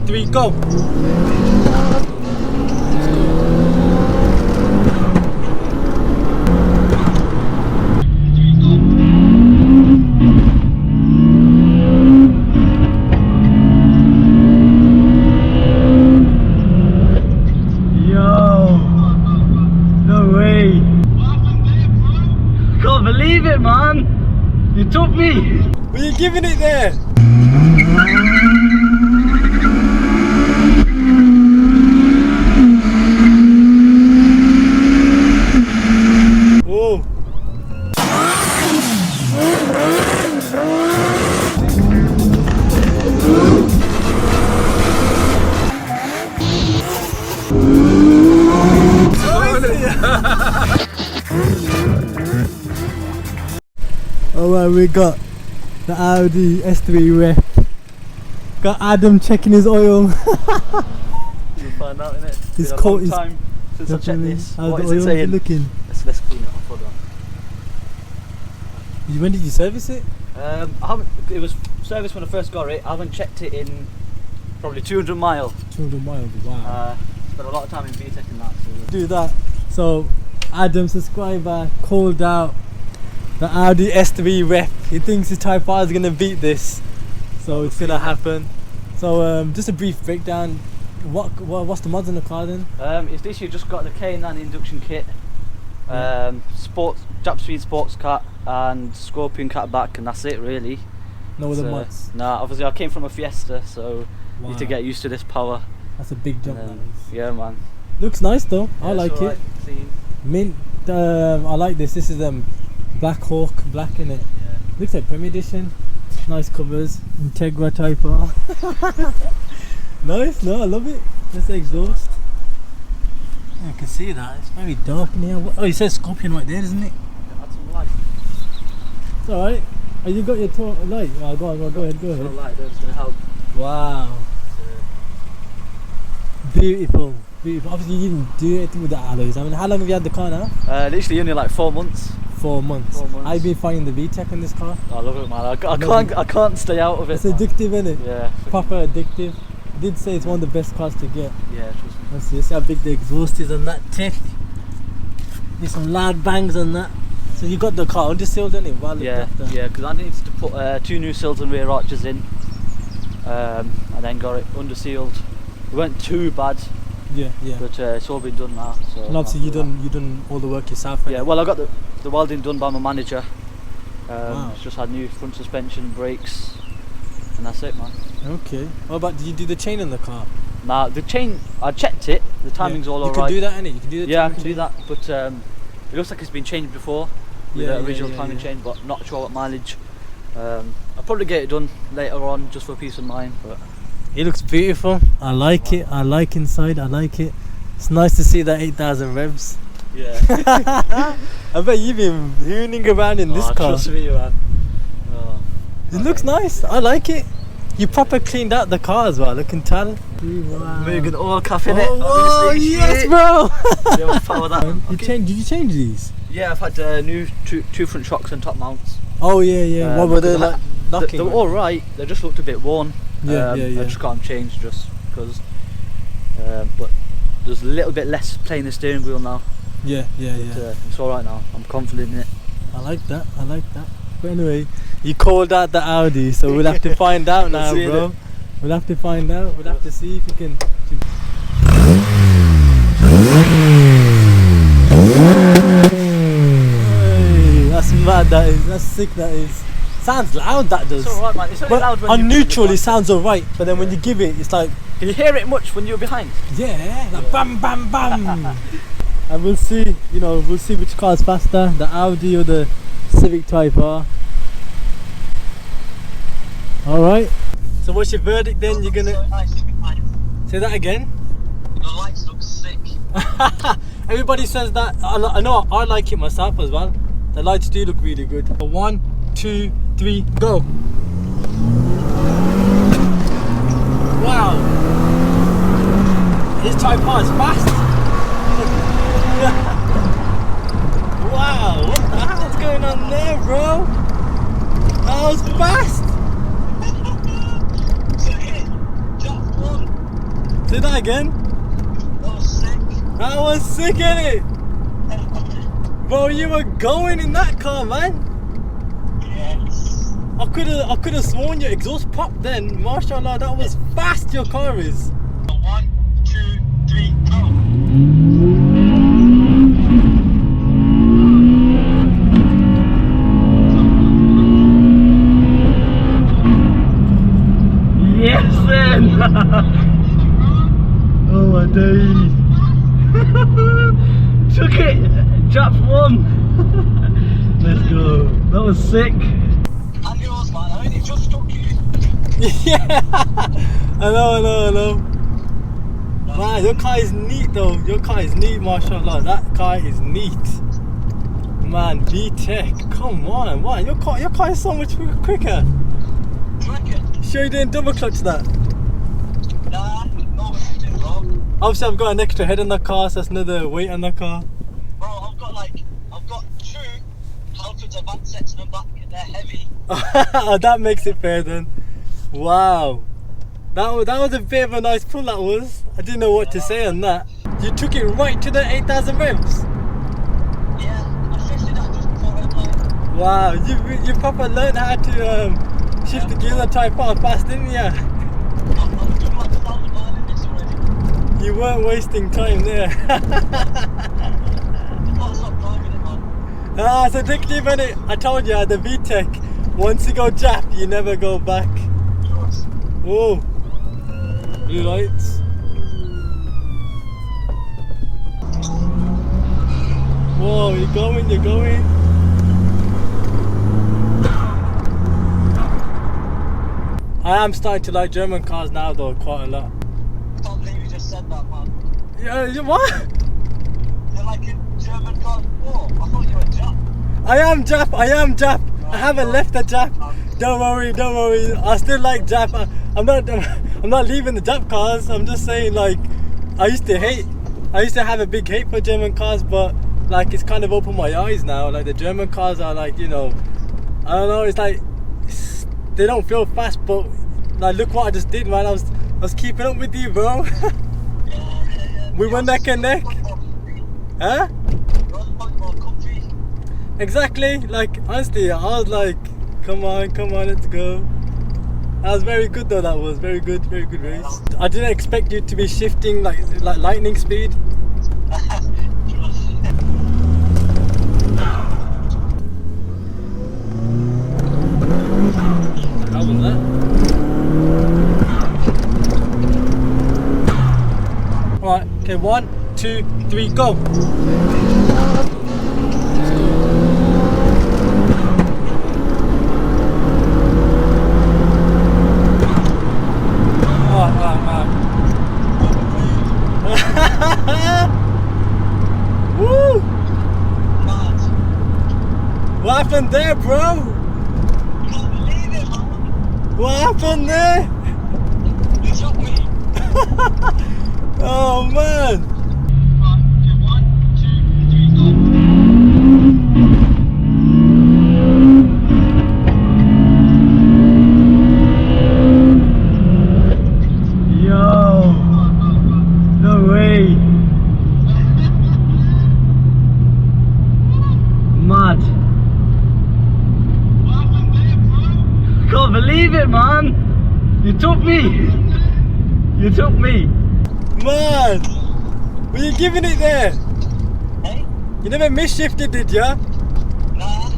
3, go! Yo! No way! Can't believe it, man! You took me! Were you giving it there? Oh! Alright, we got the Audi S3 rep. Got Adam checking his oil. You'll find out, innit? His Been a coat long is time since I checked this. How's What the is it oil saying? looking? Let's clean it off, hold on. When did you service it? I haven't, it was serviced when I first got it. I haven't checked it in probably 200 miles. 200 miles, wow. Spent a lot of time in VTEC and that. So. Do that. So, Adam, subscriber, called out the Audi S3 rep. He thinks his Type R is going to beat this. So it's going to happen. So just a brief breakdown. What's the mods in the car then? It's this year just got the K9 induction kit, sports Jap Speed sports cat and Scorpion cat back, and that's it really. No other mods? Nah, obviously I came from a Fiesta, so Wow. need to get used to this power. That's a big jump. That is. Yeah, man. Looks nice though. I Yeah, like it's it. alright, clean. Mint. I like this. This is Black Hawk black in it. Yeah. Looks like Premier Edition. Nice covers. Integra Type R. Nice. No, I love it. That's the exhaust. You can see that. It's very dark in here. Oh, it says Scorpion right there, doesn't it? Add some light. It's alright. Oh, you got your light? Oh, go ahead. Some light there's gonna help. Wow. Beautiful. Obviously, you didn't do anything with the alloys. I mean, how long have you had the car now? Literally only like 4 months. 4 months. 4 months. I've been finding the VTEC in this car. I love it, man. I can't stay out of it. It's addictive, isn't it? Yeah. Proper addictive. I did say it's one of the best cars to get. Yeah, trust me. Let's see how big the exhaust is on that tick. There's some loud bangs on that. So you got the car undersealed, didn't it? While Yeah, because I needed to put 2 new sills and rear arches in, and then got it undersealed. It weren't too bad, Yeah. but it's all been done now. So And obviously you done all the work yourself. Yeah, well I got the welding done by my manager. Wow. It's just had new front suspension, brakes, and that's it, man. Okay. What about, did you do the chain in the car? Now the chain, I checked it. The timing's all You alright. can do that, innit? You can do the Yeah, I timing can do chain. that, but it looks like it's been changed before with Yeah, the yeah, original yeah, timing yeah. chain, but not sure what mileage. I'll probably get it done later on just for peace of mind. But It looks beautiful. I like it. I like inside. I like it. It's nice to see that 8,000 revs. yeah, I bet you've been hooning around in this car. Trust me, man. Oh, It looks nice. I like it. You proper cleaned out the car as well. I can tell. Wow. Moving oil cap in it. Oh, obviously. yes, bro. Yeah, we'll power that. Did you change these? Yeah, I've had new two front shocks and top mounts. Oh yeah. What were they like? Knocking. They were all right. They just looked a bit worn. Yeah. I just got them changed just because. But there's a little bit less play in the steering wheel now. Yeah. But, it's all right now. I'm confident in it. I like that. But anyway, you called out the Audi, so we'll have to find out now, See bro. it. We'll have to find out. We'll have to see if we can. Hey, that's mad. That is. That's sick. That is. Sounds loud. That does. It's all right, man. It's only But loud when on you neutral, it sounds alright. But then when you give it, it's like, Can you hear it much when you're behind? yeah, like bam, bam, bam. And we'll see. We'll see which car is faster, the Audi or the Civic Type R. All right. So what's your verdict then? You're gonna say that again? The lights look sick. Everybody says that. I know. I like it myself as well. The lights do look really good. 1, 2, 3, go! Wow! His Type R is fast. Wow! What the hell's going on there, bro? That was fast. So hit, just one. Say that again. That was sick. That was sick, innit? Bro, you were going in that car, man. Yes. I could have sworn your exhaust popped then. Mashallah, that was fast your car is. 1, 2, 3, go. Yes then! Oh my days! Took it! Jap won! Let's go. That was sick. And yours, man. I mean, it just took you. Yeah, I know. Man, your car is neat though. Your car is neat, mashallah. That car is neat. Man, VTEC, come on, man. Your car is so much quicker. Cricket. Sure you didn't double clutch that? Nah, no, it didn't, bro. Obviously I've got an extra head on the car, so that's another weight on the car. Bro, I've got 2 Halfords advanced sets in the back, and they're heavy. That makes it fair then. Wow. That was a bit of a nice pull, that was. I didn't know what to say on that. You took it right to the 8,000 revs. Yeah, I shifted that just before red light. Wow, you proper learned how to shift the gears and Type R fast, didn't ya? I'm doing like 1,000 miles in this already. You weren't wasting time there. I can't stop driving it, man. So take a minute. I told you, the VTEC, once you go Jap, you never go back. Trust. Whoa. Blue lights. Whoa, you're going. I am starting to like German cars now though, quite a lot. I can't believe you just said that, man. Yeah, what? You're like a German car. Oh, I thought you were Jap. I am Jap. I haven't left the Jap. Don't worry. I still like Jap. I'm not leaving the Jap cars. I'm just saying, like, I used to have a big hate for German cars, but like it's kind of opened my eyes now. Like the German cars are like, you know, I don't know. It's like they don't feel fast, but like look what I just did, man. I was keeping up with you, bro. Yeah. We went neck and neck. Huh? You're more comfy. Exactly. Like honestly, I was like, come on, let's go. That was very good though. That was very good race. I didn't expect you to be shifting like lightning speed. How was that? Alright, okay, 1, 2, 3, go! Woo! Mad. What happened there, bro? Can't believe it, man. What happened there? You shot me. Oh man! 1, 2, 3, go. Yo! No way! Mad! What happened there, bro? Can't believe it, man! You took me! Man! Were you giving it there? Hey? You never misshifted, did ya? Nah.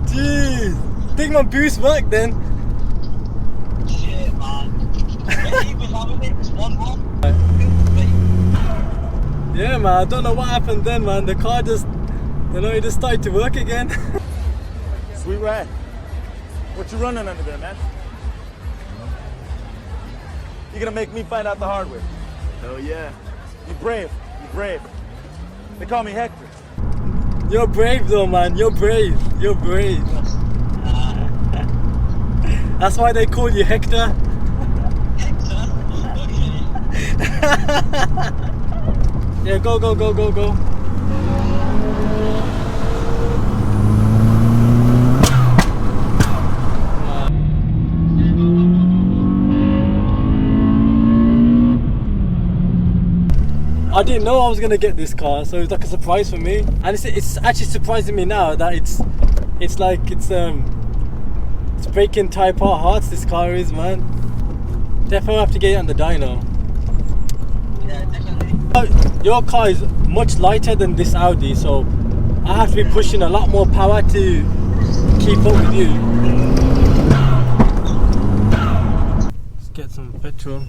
Jeez! Think my boost worked then. Shit, man. He was having it. It's 1-1. Yeah, man, I don't know what happened then, man. The car just, it just started to work again. Sweet rat. What you running under there, man? You're gonna make me find out the hard way. Hell yeah. You're brave. They call me Hector. You're brave though, man. You're brave. That's why they call you Hector. Yeah, go. I didn't know I was gonna get this car, so it's like a surprise for me. And it's actually surprising me now that it's breaking type R hearts. This car is, man. Definitely have to get it on the dyno. Yeah, definitely. Your car is much lighter than this Audi, so I have to be pushing a lot more power to keep up with you. Let's get some petrol.